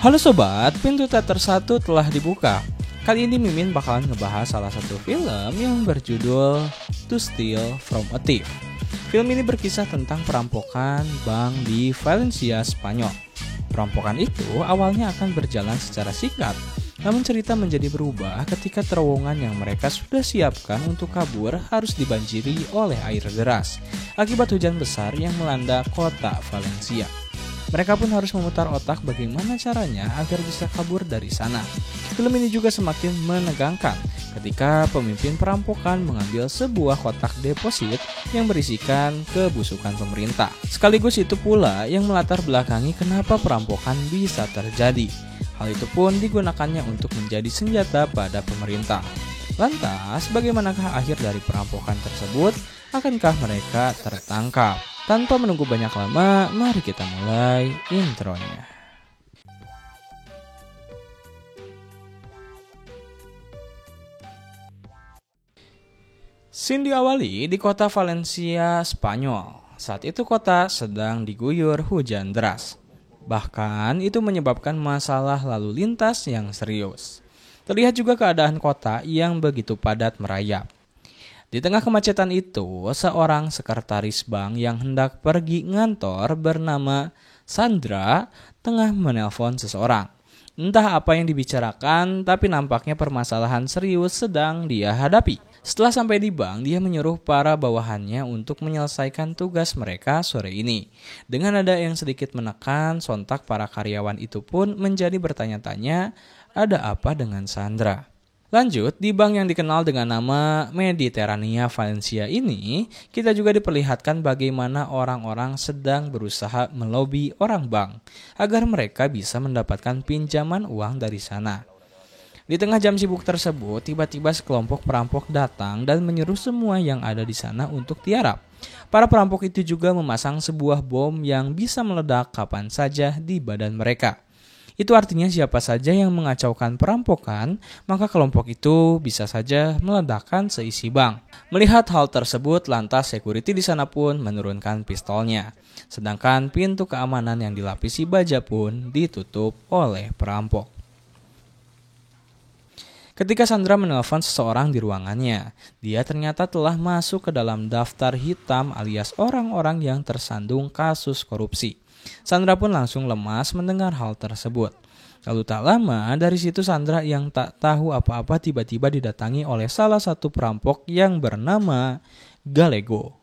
Halo sobat, pintu teater 1 telah dibuka. Kali ini Mimin bakalan ngebahas salah satu film yang berjudul To Steal From a Thief. Film ini berkisah tentang perampokan bank di Valencia, Spanyol. Perampokan itu awalnya akan berjalan secara singkat, namun cerita menjadi berubah ketika terowongan yang mereka sudah siapkan untuk kabur harus dibanjiri oleh air deras akibat hujan besar yang melanda kota Valencia. Mereka pun harus memutar otak bagaimana caranya agar bisa kabur dari sana. Film ini juga semakin menegangkan ketika pemimpin perampokan mengambil sebuah kotak deposit yang berisikan kebusukan pemerintah. Sekaligus itu pula yang melatar belakangi kenapa perampokan bisa terjadi. Hal itu pun digunakannya untuk menjadi senjata pada pemerintah. Lantas, bagaimanakah akhir dari perampokan tersebut? Akankah mereka tertangkap? Tanpa menunggu banyak lama, mari kita mulai intronya. Scene diawali di kota Valencia, Spanyol. Saat itu kota sedang diguyur hujan deras. Bahkan itu menyebabkan masalah lalu lintas yang serius. Terlihat juga keadaan kota yang begitu padat merayap. Di tengah kemacetan itu, seorang sekretaris bank yang hendak pergi ngantor bernama Sandra tengah menelpon seseorang. Entah apa yang dibicarakan, tapi nampaknya permasalahan serius sedang dia hadapi. Setelah sampai di bank, dia menyuruh para bawahannya untuk menyelesaikan tugas mereka sore ini. Dengan nada yang sedikit menekan, sontak para karyawan itu pun menjadi bertanya-tanya, ada apa dengan Sandra? Lanjut, di bank yang dikenal dengan nama Mediterania Valencia ini, kita juga diperlihatkan bagaimana orang-orang sedang berusaha melobi orang bank agar mereka bisa mendapatkan pinjaman uang dari sana. Di tengah jam sibuk tersebut, tiba-tiba sekelompok perampok datang dan menyuruh semua yang ada di sana untuk tiarap. Para perampok itu juga memasang sebuah bom yang bisa meledak kapan saja di badan mereka. Itu artinya siapa saja yang mengacaukan perampokan, maka kelompok itu bisa saja meledakkan seisi bank. Melihat hal tersebut, lantas security di sana pun menurunkan pistolnya. Sedangkan pintu keamanan yang dilapisi baja pun ditutup oleh perampok. Ketika Sandra menelpon seseorang di ruangannya, dia ternyata telah masuk ke dalam daftar hitam alias orang-orang yang tersandung kasus korupsi. Sandra pun langsung lemas mendengar hal tersebut. Lalu tak lama dari situ Sandra yang tak tahu apa-apa tiba-tiba didatangi oleh salah satu perampok yang bernama Gallego.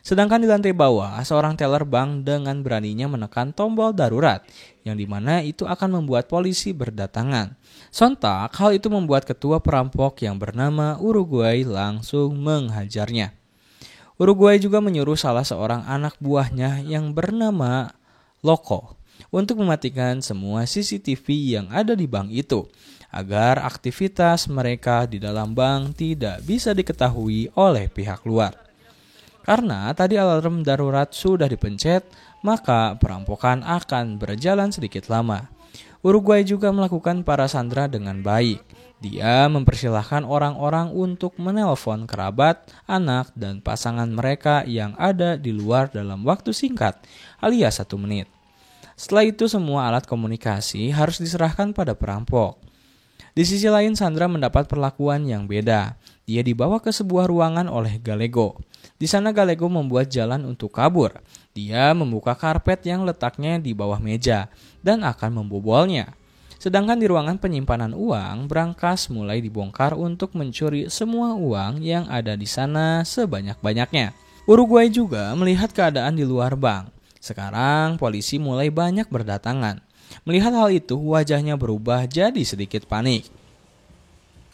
Sedangkan di lantai bawah, seorang teller bank dengan beraninya menekan tombol darurat, yang dimana itu akan membuat polisi berdatangan. Sontak, hal itu membuat ketua perampok yang bernama Uruguay langsung menghajarnya. Uruguay juga menyuruh salah seorang anak buahnya yang bernama Loco untuk mematikan semua CCTV yang ada di bank itu, agar aktivitas mereka di dalam bank tidak bisa diketahui oleh pihak luar. Karena tadi alarm darurat sudah dipencet, maka perampokan akan berjalan sedikit lama. Uruguay juga melakukan para sandera dengan baik. Dia mempersilahkan orang-orang untuk menelpon kerabat, anak, dan pasangan mereka yang ada di luar dalam waktu singkat, alias 1 menit. Setelah itu semua alat komunikasi harus diserahkan pada perampok. Di sisi lain Sandra mendapat perlakuan yang beda. Dia dibawa ke sebuah ruangan oleh Gallego. Di sana Gallego membuat jalan untuk kabur. Dia membuka karpet yang letaknya di bawah meja dan akan membobolnya. Sedangkan di ruangan penyimpanan uang, brankas mulai dibongkar untuk mencuri semua uang yang ada di sana sebanyak-banyaknya. Uruguay juga melihat keadaan di luar bank. Sekarang polisi mulai banyak berdatangan. Melihat hal itu, wajahnya berubah jadi sedikit panik.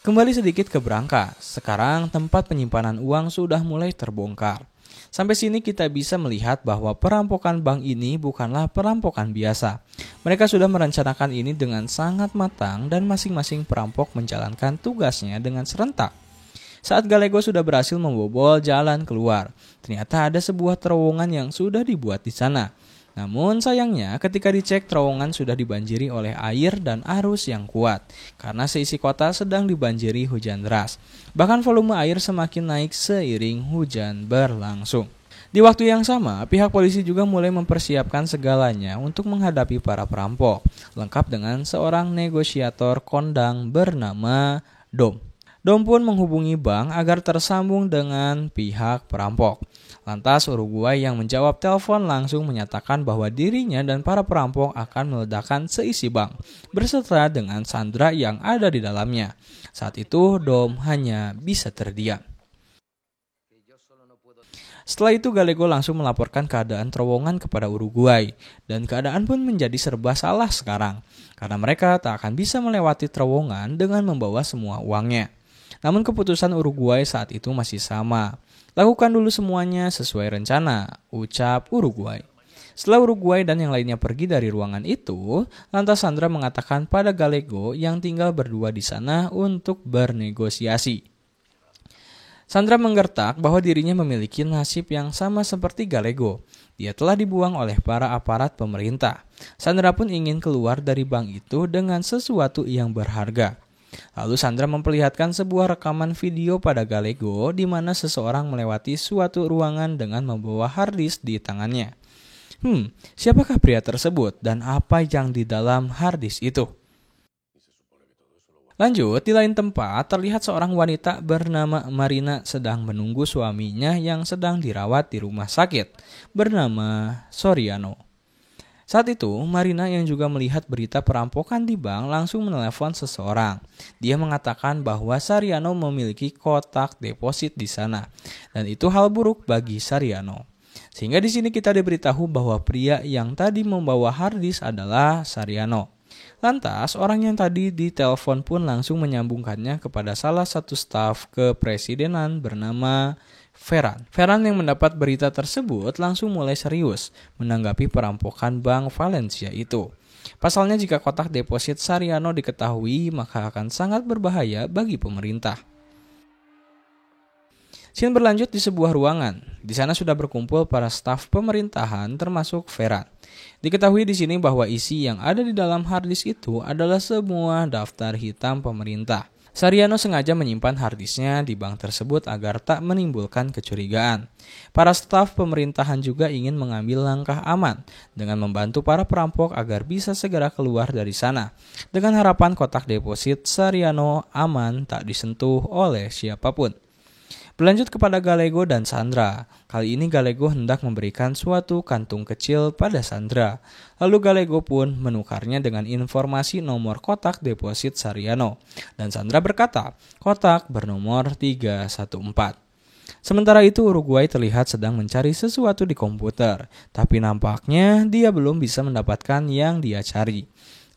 Kembali sedikit ke brankas. Sekarang tempat penyimpanan uang sudah mulai terbongkar. Sampai sini kita bisa melihat bahwa perampokan bank ini bukanlah perampokan biasa. Mereka sudah merencanakan ini dengan sangat matang dan masing-masing perampok menjalankan tugasnya dengan serentak. Saat Gallego sudah berhasil membobol jalan keluar, ternyata ada sebuah terowongan yang sudah dibuat di sana. Namun sayangnya ketika dicek terowongan sudah dibanjiri oleh air dan arus yang kuat karena seisi kota sedang dibanjiri hujan deras. Bahkan volume air semakin naik seiring hujan berlangsung. Di waktu yang sama, pihak polisi juga mulai mempersiapkan segalanya untuk menghadapi para perampok, lengkap dengan seorang negosiator kondang bernama Dom. Dom pun menghubungi bank agar tersambung dengan pihak perampok. Lantas Uruguay yang menjawab telepon langsung menyatakan bahwa dirinya dan para perampok akan meledakkan seisi bank, berserta dengan Sandra yang ada di dalamnya. Saat itu Dom hanya bisa terdiam. Setelah itu Gallego langsung melaporkan keadaan terowongan kepada Uruguay, dan keadaan pun menjadi serba salah sekarang, karena mereka tak akan bisa melewati terowongan dengan membawa semua uangnya. Namun keputusan Uruguay saat itu masih sama. Lakukan dulu semuanya sesuai rencana, ucap Uruguay. Setelah Uruguay dan yang lainnya pergi dari ruangan itu, lantas Sandra mengatakan pada Gallego yang tinggal berdua di sana untuk bernegosiasi. Sandra menggertak bahwa dirinya memiliki nasib yang sama seperti Gallego. Dia telah dibuang oleh para aparat pemerintah. Sandra pun ingin keluar dari bank itu dengan sesuatu yang berharga. Lalu Sandra memperlihatkan sebuah rekaman video pada Gallego di mana seseorang melewati suatu ruangan dengan membawa harddisk di tangannya. Siapakah pria tersebut dan apa yang di dalam harddisk itu? Lanjut, di lain tempat terlihat seorang wanita bernama Marina sedang menunggu suaminya yang sedang dirawat di rumah sakit bernama Soriano. Saat itu, Marina yang juga melihat berita perampokan di bank langsung menelepon seseorang. Dia mengatakan bahwa Soriano memiliki kotak deposit di sana, dan itu hal buruk bagi Soriano. Sehingga di sini kita diberitahu bahwa pria yang tadi membawa harddisk adalah Soriano. Lantas, orang yang tadi ditelepon pun langsung menyambungkannya kepada salah satu staf kepresidenan bernama Ferran. Ferran yang mendapat berita tersebut langsung mulai serius menanggapi perampokan Bank Valencia itu. Pasalnya jika kotak deposit Soriano diketahui, maka akan sangat berbahaya bagi pemerintah. Scene berlanjut di sebuah ruangan. Di sana sudah berkumpul para staf pemerintahan termasuk Ferran. Diketahui di sini bahwa isi yang ada di dalam harddisk itu adalah semua daftar hitam pemerintah. Soriano sengaja menyimpan harddisknya di bank tersebut agar tak menimbulkan kecurigaan. Para staf pemerintahan juga ingin mengambil langkah aman dengan membantu para perampok agar bisa segera keluar dari sana. Dengan harapan kotak deposit Soriano aman tak disentuh oleh siapapun. Berlanjut kepada Gallego dan Sandra. Kali ini Gallego hendak memberikan suatu kantung kecil pada Sandra. Lalu Gallego pun menukarnya dengan informasi nomor kotak deposit Soriano. Dan Sandra berkata, kotak bernomor 314. Sementara itu Uruguay terlihat sedang mencari sesuatu di komputer. Tapi nampaknya dia belum bisa mendapatkan yang dia cari.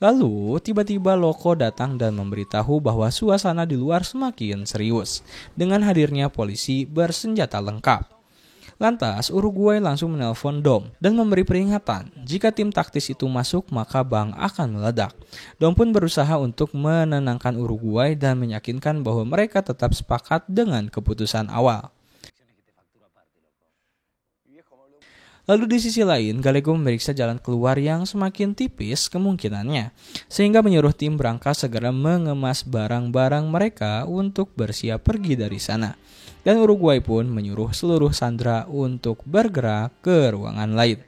Lalu, tiba-tiba Loco datang dan memberitahu bahwa suasana di luar semakin serius, dengan hadirnya polisi bersenjata lengkap. Lantas, Uruguay langsung menelpon Dom dan memberi peringatan, jika tim taktis itu masuk maka bank akan meledak. Dom pun berusaha untuk menenangkan Uruguay dan meyakinkan bahwa mereka tetap sepakat dengan keputusan awal. Lalu di sisi lain, Gallego memeriksa jalan keluar yang semakin tipis kemungkinannya, sehingga menyuruh tim berangkat segera mengemas barang-barang mereka untuk bersiap pergi dari sana. Dan Uruguay pun menyuruh seluruh sandera untuk bergerak ke ruangan lain.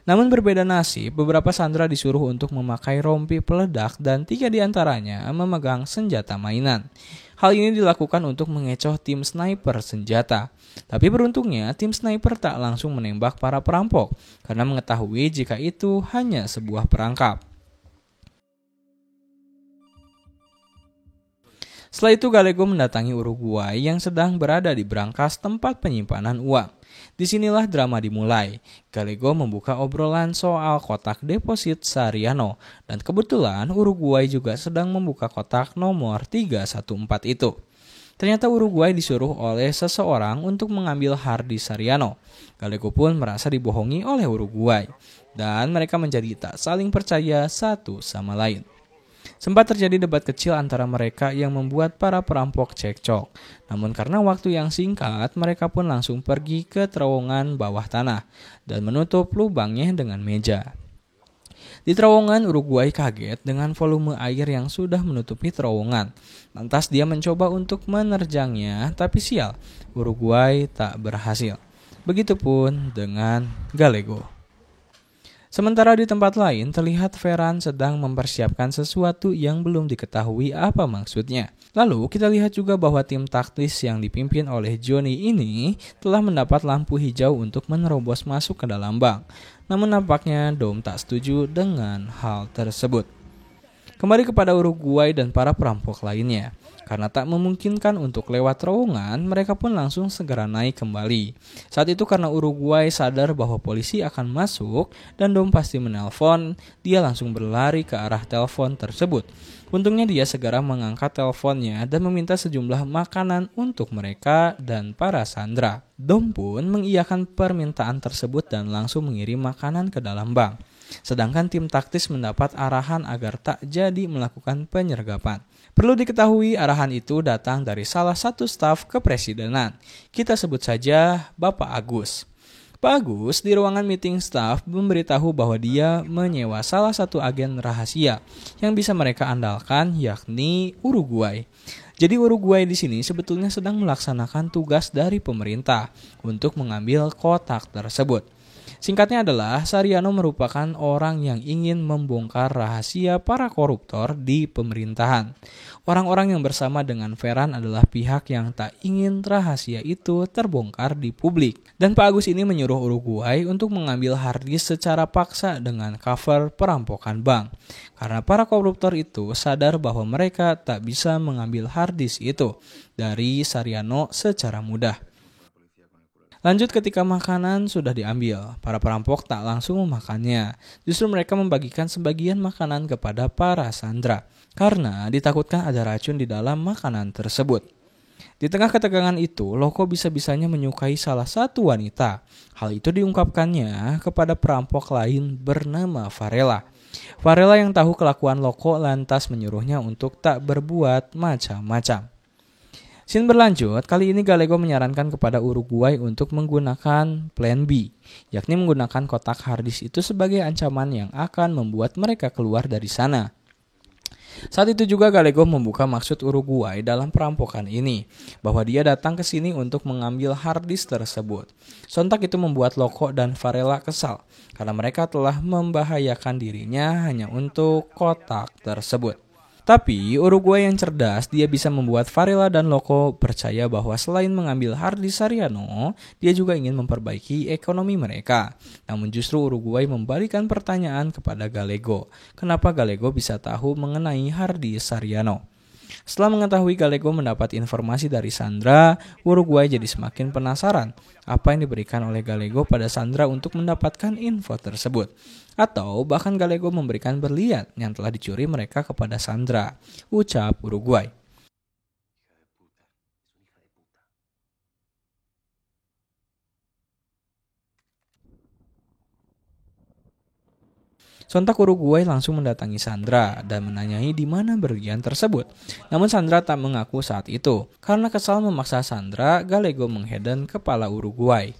Namun berbeda nasib, beberapa sandera disuruh untuk memakai rompi peledak dan 3 diantaranya memegang senjata mainan. Hal ini dilakukan untuk mengecoh tim sniper senjata. Tapi beruntungnya tim sniper tak langsung menembak para perampok karena mengetahui jika itu hanya sebuah perangkap. Setelah itu Gallego mendatangi Uruguay yang sedang berada di brankas tempat penyimpanan uang. Disinilah drama dimulai. Gallego membuka obrolan soal kotak deposit Soriano dan kebetulan Uruguay juga sedang membuka kotak nomor 314 itu. Ternyata Uruguay disuruh oleh seseorang untuk mengambil harddisk Soriano. Gallego pun merasa dibohongi oleh Uruguay dan mereka menjadi tak saling percaya satu sama lain. Sempat terjadi debat kecil antara mereka yang membuat para perampok cekcok. Namun karena waktu yang singkat, mereka pun langsung pergi ke terowongan bawah tanah dan menutup lubangnya dengan meja. Di terowongan, Uruguay kaget dengan volume air yang sudah menutupi terowongan. Lantas dia mencoba untuk menerjangnya, tapi sial, Uruguay tak berhasil. Begitupun dengan Gallego. Sementara di tempat lain terlihat Ferran sedang mempersiapkan sesuatu yang belum diketahui apa maksudnya. Lalu kita lihat juga bahwa tim taktis yang dipimpin oleh Johnny ini telah mendapat lampu hijau untuk menerobos masuk ke dalam bank. Namun nampaknya Dom tak setuju dengan hal tersebut. Kembali kepada Uruguay dan para perampok lainnya. Karena tak memungkinkan untuk lewat terowongan, mereka pun langsung segera naik kembali. Saat itu karena Uruguay sadar bahwa polisi akan masuk dan Dom pasti menelpon, dia langsung berlari ke arah telepon tersebut. Untungnya dia segera mengangkat teleponnya dan meminta sejumlah makanan untuk mereka dan para sandera. Dom pun mengiyakan permintaan tersebut dan langsung mengirim makanan ke dalam bank. Sedangkan tim taktis mendapat arahan agar tak jadi melakukan penyergapan. Perlu diketahui arahan itu datang dari salah satu staf kepresidenan. Kita sebut saja Bapak Agus. Pak Agus di ruangan meeting staff memberitahu bahwa dia menyewa salah satu agen rahasia yang bisa mereka andalkan, yakni Uruguay. Jadi Uruguay di sini sebetulnya sedang melaksanakan tugas dari pemerintah untuk mengambil kotak tersebut. Singkatnya adalah Sariano merupakan orang yang ingin membongkar rahasia para koruptor di pemerintahan. Orang-orang yang bersama dengan Ferran adalah pihak yang tak ingin rahasia itu terbongkar di publik. Dan Pak Agus ini menyuruh Uruguay untuk mengambil harddisk secara paksa dengan cover perampokan bank. Karena para koruptor itu sadar bahwa mereka tak bisa mengambil harddisk itu dari Sariano secara mudah. Lanjut ketika makanan sudah diambil, para perampok tak langsung memakannya. Justru mereka membagikan sebagian makanan kepada para sandera. Karena ditakutkan ada racun di dalam makanan tersebut. Di tengah ketegangan itu, Loco bisa-bisanya menyukai salah satu wanita. Hal itu diungkapkannya kepada perampok lain bernama Varela. Varela yang tahu kelakuan Loco lantas menyuruhnya untuk tak berbuat macam-macam. Scene berlanjut, kali ini Gallego menyarankan kepada Uruguay untuk menggunakan plan B, yakni menggunakan kotak harddisk itu sebagai ancaman yang akan membuat mereka keluar dari sana. Saat itu juga Gallego membuka maksud Uruguay dalam perampokan ini, bahwa dia datang ke sini untuk mengambil harddisk tersebut. Sontak itu membuat Loco dan Varela kesal, karena mereka telah membahayakan dirinya hanya untuk kotak tersebut. Tapi Uruguay yang cerdas, dia bisa membuat Varela dan Loco percaya bahwa selain mengambil harddisk Sariano, dia juga ingin memperbaiki ekonomi mereka. Namun justru Uruguay membalikan pertanyaan kepada Gallego. Kenapa Gallego bisa tahu mengenai harddisk Sariano? Setelah mengetahui Gallego mendapat informasi dari Sandra, Uruguay jadi semakin penasaran apa yang diberikan oleh Gallego pada Sandra untuk mendapatkan info tersebut. Atau bahkan Gallego memberikan berlian yang telah dicuri mereka kepada Sandra, ucap Uruguay. Sontak Uruguay langsung mendatangi Sandra dan menanyai di mana berlian tersebut. Namun Sandra tak mengaku saat itu. Karena kesal memaksa Sandra, Gallego menghadang kepala Uruguay.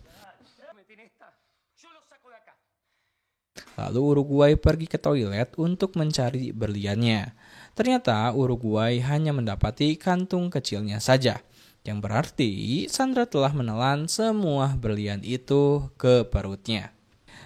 Lalu Uruguay pergi ke toilet untuk mencari berliannya. Ternyata Uruguay hanya mendapati kantung kecilnya saja. Yang berarti Sandra telah menelan semua berlian itu ke perutnya.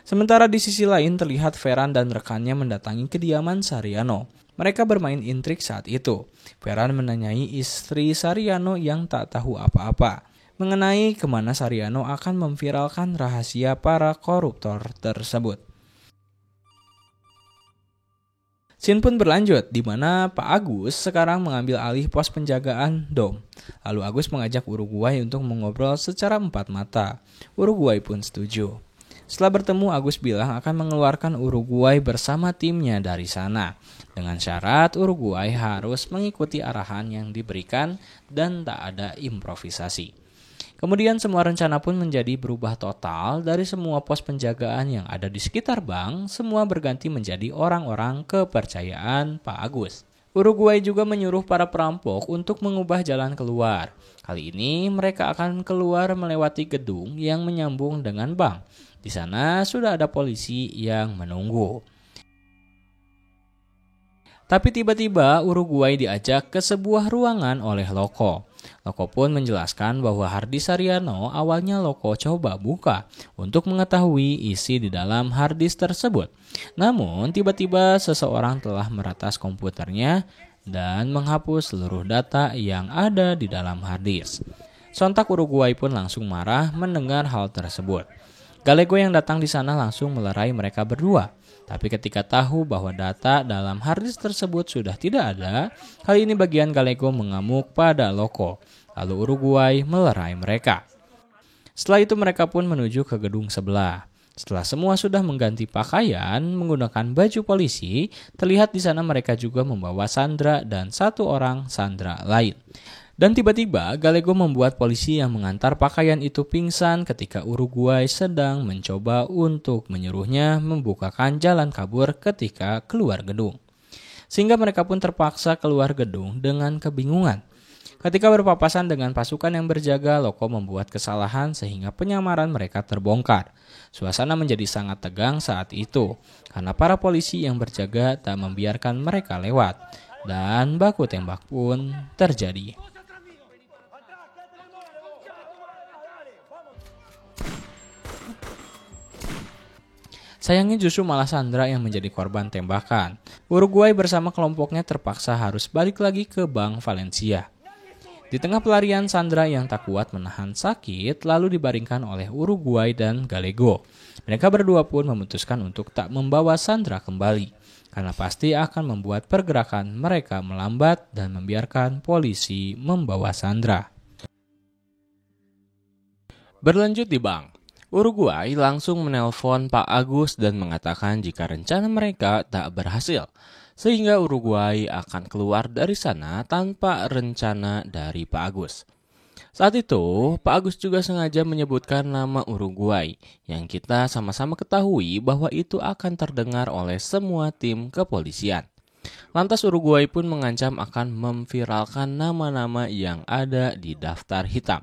Sementara di sisi lain terlihat Ferran dan rekannya mendatangi kediaman Sariano. Mereka bermain intrik saat itu. Ferran menanyai istri Sariano yang tak tahu apa-apa mengenai kemana Sariano akan memviralkan rahasia para koruptor tersebut. Scene pun berlanjut di mana Pak Agus sekarang mengambil alih pos penjagaan Dom. Lalu Agus mengajak Uruguay untuk mengobrol secara empat mata. Uruguay pun setuju. Setelah bertemu, Agus bilang akan mengeluarkan Uruguay bersama timnya dari sana. Dengan syarat Uruguay harus mengikuti arahan yang diberikan dan tak ada improvisasi. Kemudian semua rencana pun menjadi berubah total. Dari semua pos penjagaan yang ada di sekitar bank, semua berganti menjadi orang-orang kepercayaan Pak Agus. Uruguay juga menyuruh para perampok untuk mengubah jalan keluar. Kali ini mereka akan keluar melewati gedung yang menyambung dengan bank. Di sana sudah ada polisi yang menunggu. Tapi tiba-tiba Uruguay diajak ke sebuah ruangan oleh Loko. Loko pun menjelaskan bahwa Hardy Sariano awalnya Loko coba buka untuk mengetahui isi di dalam harddisk tersebut. Namun tiba-tiba seseorang telah meretas komputernya dan menghapus seluruh data yang ada di dalam harddisk. Sontak Uruguay pun langsung marah mendengar hal tersebut. Gallego yang datang di sana langsung melerai mereka berdua. Tapi ketika tahu bahwa data dalam harddisk tersebut sudah tidak ada, kali ini bagian Gallego mengamuk pada Loko. Lalu Uruguay melerai mereka. Setelah itu mereka pun menuju ke gedung sebelah. Setelah semua sudah mengganti pakaian menggunakan baju polisi, terlihat di sana mereka juga membawa Sandra dan satu orang Sandra lain. Dan tiba-tiba Gallego membuat polisi yang mengantar pakaian itu pingsan ketika Uruguay sedang mencoba untuk menyuruhnya membukakan jalan kabur ketika keluar gedung. Sehingga mereka pun terpaksa keluar gedung dengan kebingungan. Ketika berpapasan dengan pasukan yang berjaga, Loko membuat kesalahan sehingga penyamaran mereka terbongkar. Suasana menjadi sangat tegang saat itu, karena para polisi yang berjaga tak membiarkan mereka lewat. Dan baku tembak pun terjadi. Sayangnya justru malah Sandra yang menjadi korban tembakan. Uruguay bersama kelompoknya terpaksa harus balik lagi ke Bank Valencia. Di tengah pelarian, Sandra yang tak kuat menahan sakit lalu dibaringkan oleh Uruguay dan Gallego. Mereka berdua pun memutuskan untuk tak membawa Sandra kembali, karena pasti akan membuat pergerakan mereka melambat dan membiarkan polisi membawa Sandra. Berlanjut di bank. Uruguay langsung menelpon Pak Agus dan mengatakan jika rencana mereka tak berhasil, sehingga Uruguay akan keluar dari sana tanpa rencana dari Pak Agus. Saat itu, Pak Agus juga sengaja menyebutkan nama Uruguay, yang kita sama-sama ketahui bahwa itu akan terdengar oleh semua tim kepolisian. Lantas Uruguay pun mengancam akan memviralkan nama-nama yang ada di daftar hitam.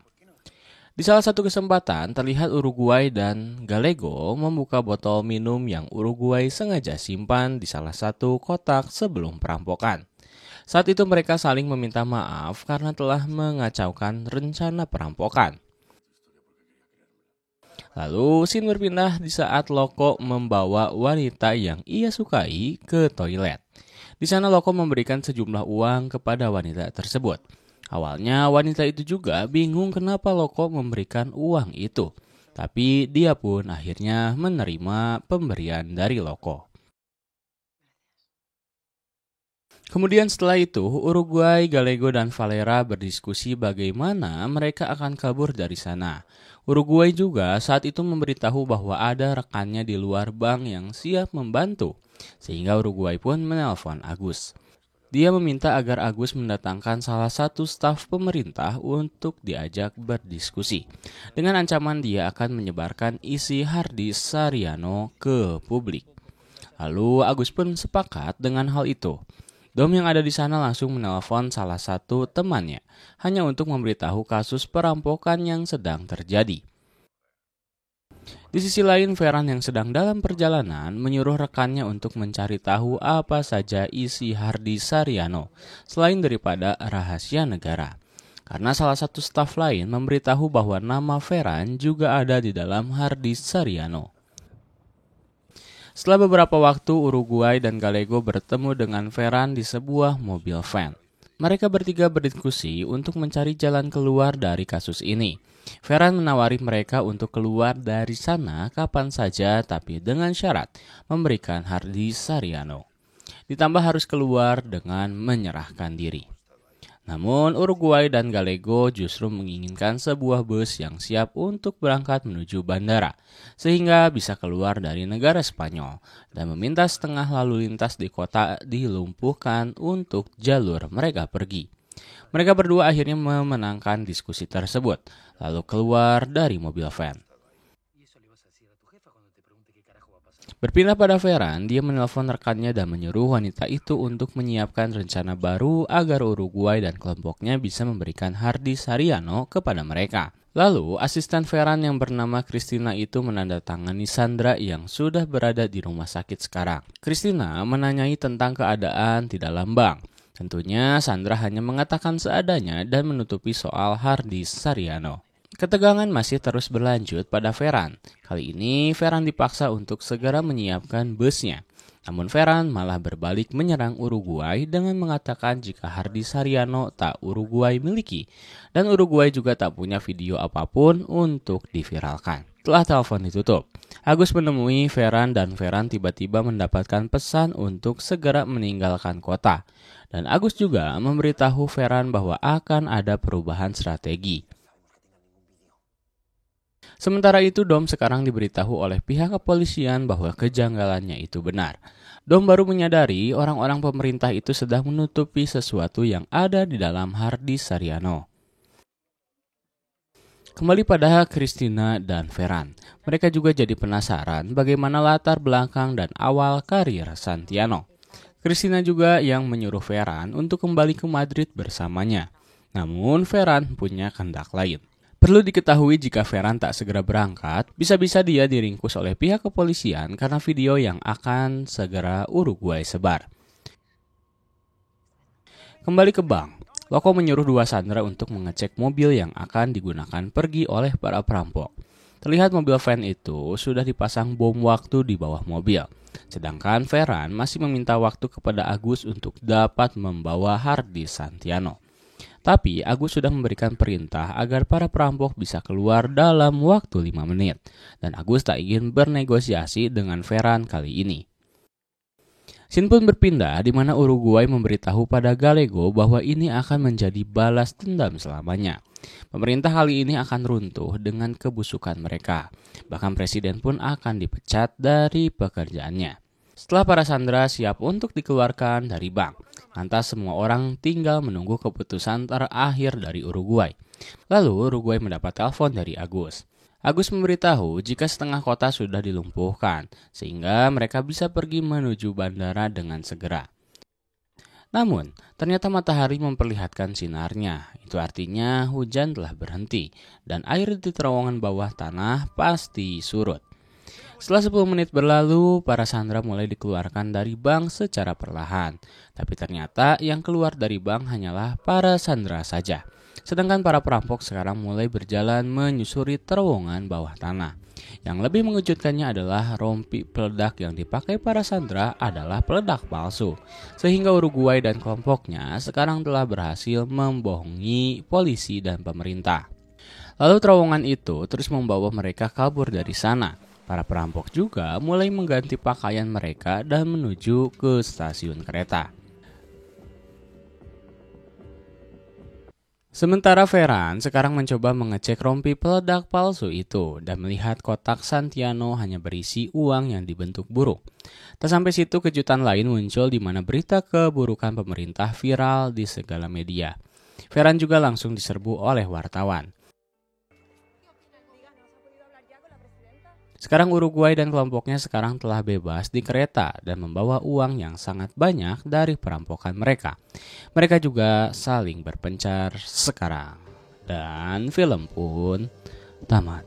Di salah satu kesempatan, terlihat Uruguay dan Gallego membuka botol minum yang Uruguay sengaja simpan di salah satu kotak sebelum perampokan. Saat itu mereka saling meminta maaf karena telah mengacaukan rencana perampokan. Lalu, scene berpindah di saat Loko membawa wanita yang ia sukai ke toilet. Di sana Loko memberikan sejumlah uang kepada wanita tersebut. Awalnya wanita itu juga bingung kenapa Loko memberikan uang itu. Tapi dia pun akhirnya menerima pemberian dari Loko. Kemudian setelah itu, Uruguay, Gallego, dan Valera berdiskusi bagaimana mereka akan kabur dari sana. Uruguay juga saat itu memberitahu bahwa ada rekannya di luar bank yang siap membantu. Sehingga Uruguay pun menelpon Agus. Dia meminta agar Agus mendatangkan salah satu staf pemerintah untuk diajak berdiskusi. Dengan ancaman dia akan menyebarkan isi Hardy Sariano ke publik. Lalu Agus pun sepakat dengan hal itu. Dom yang ada di sana langsung menelpon salah satu temannya, hanya untuk memberitahu kasus perampokan yang sedang terjadi. Di sisi lain, Ferran yang sedang dalam perjalanan menyuruh rekannya untuk mencari tahu apa saja isi Hardy Sariano, selain daripada rahasia negara. Karena salah satu staf lain memberitahu bahwa nama Ferran juga ada di dalam Hardy Sariano. Setelah beberapa waktu, Uruguay dan Gallego bertemu dengan Ferran di sebuah mobil van. Mereka bertiga berdiskusi untuk mencari jalan keluar dari kasus ini. Ferran menawari mereka untuk keluar dari sana kapan saja tapi dengan syarat memberikan Hardy Sariano. Ditambah harus keluar dengan menyerahkan diri. Namun Uruguay dan Gallego justru menginginkan sebuah bus yang siap untuk berangkat menuju bandara, sehingga bisa keluar dari negara Spanyol dan meminta setengah lalu lintas di kota dilumpuhkan untuk jalur mereka pergi. Mereka berdua akhirnya memenangkan diskusi tersebut, lalu keluar dari mobil van. Berpindah pada Ferran, dia menelpon rekannya dan menyuruh wanita itu untuk menyiapkan rencana baru agar Uruguay dan kelompoknya bisa memberikan Hardy Sariano kepada mereka. Lalu, asisten Ferran yang bernama Christina itu menandatangani Sandra yang sudah berada di rumah sakit sekarang. Christina menanyai tentang keadaan di dalam bank. Tentunya Sandra hanya mengatakan seadanya dan menutupi soal Hardy Sariano. Ketegangan masih terus berlanjut pada Ferran. Kali ini Ferran dipaksa untuk segera menyiapkan busnya. Namun Ferran malah berbalik menyerang Uruguay dengan mengatakan jika Hardy Sariano tak Uruguay miliki. Dan Uruguay juga tak punya video apapun untuk diviralkan. Setelah telepon ditutup, Agus menemui Ferran dan Ferran tiba-tiba mendapatkan pesan untuk segera meninggalkan kota. Dan Agus juga memberitahu Ferran bahwa akan ada perubahan strategi. Sementara itu, Dom sekarang diberitahu oleh pihak kepolisian bahwa kejanggalannya itu benar. Dom baru menyadari orang-orang pemerintah itu sedang menutupi sesuatu yang ada di dalam Hardy Sariano. Kembali pada Christina dan Ferran. Mereka juga jadi penasaran bagaimana latar belakang dan awal karir Santiano. Christina juga yang menyuruh Ferran untuk kembali ke Madrid bersamanya. Namun Ferran punya kehendak lain. Perlu diketahui jika Ferran tak segera berangkat, bisa-bisa dia diringkus oleh pihak kepolisian karena video yang akan segera Uruguay sebar. Kembali ke bank, Loko menyuruh dua sandera untuk mengecek mobil yang akan digunakan pergi oleh para perampok. Terlihat mobil van itu sudah dipasang bom waktu di bawah mobil. Sedangkan Ferran masih meminta waktu kepada Agus untuk dapat membawa Hardy Santiano. Tapi Agus sudah memberikan perintah agar para perampok bisa keluar dalam waktu 5 menit. Dan Agus tak ingin bernegosiasi dengan Ferran kali ini. Scene pun berpindah di mana Uruguay memberitahu pada Gallego bahwa ini akan menjadi balas dendam selamanya. Pemerintah kali ini akan runtuh dengan kebusukan mereka. Bahkan presiden pun akan dipecat dari pekerjaannya. Setelah para sandera siap untuk dikeluarkan dari bank, lantas semua orang tinggal menunggu keputusan terakhir dari Uruguay. Lalu Uruguay mendapat telepon dari Agus. Agus memberitahu jika setengah kota sudah dilumpuhkan, sehingga mereka bisa pergi menuju bandara dengan segera. Namun, ternyata matahari memperlihatkan sinarnya. Itu artinya hujan telah berhenti, dan air di terowongan bawah tanah pasti surut. Setelah 10 menit berlalu, para sandera mulai dikeluarkan dari bank secara perlahan. Tapi ternyata yang keluar dari bank hanyalah para sandera saja. Sedangkan para perampok sekarang mulai berjalan menyusuri terowongan bawah tanah. Yang lebih mengejutkannya adalah rompi peledak yang dipakai para sandera adalah peledak palsu. Sehingga Uruguay dan kelompoknya sekarang telah berhasil membohongi polisi dan pemerintah. Lalu terowongan itu terus membawa mereka kabur dari sana. Para perampok juga mulai mengganti pakaian mereka dan menuju ke stasiun kereta. Sementara Ferran sekarang mencoba mengecek rompi peledak palsu itu dan melihat kotak Santiano hanya berisi uang yang dibentuk burung. Tak sampai situ kejutan lain muncul di mana berita keburukan pemerintah viral di segala media. Ferran juga langsung diserbu oleh wartawan. Sekarang Uruguay dan kelompoknya sekarang telah bebas di kereta dan membawa uang yang sangat banyak dari perampokan mereka. Mereka juga saling berpencar sekarang. Dan film pun tamat.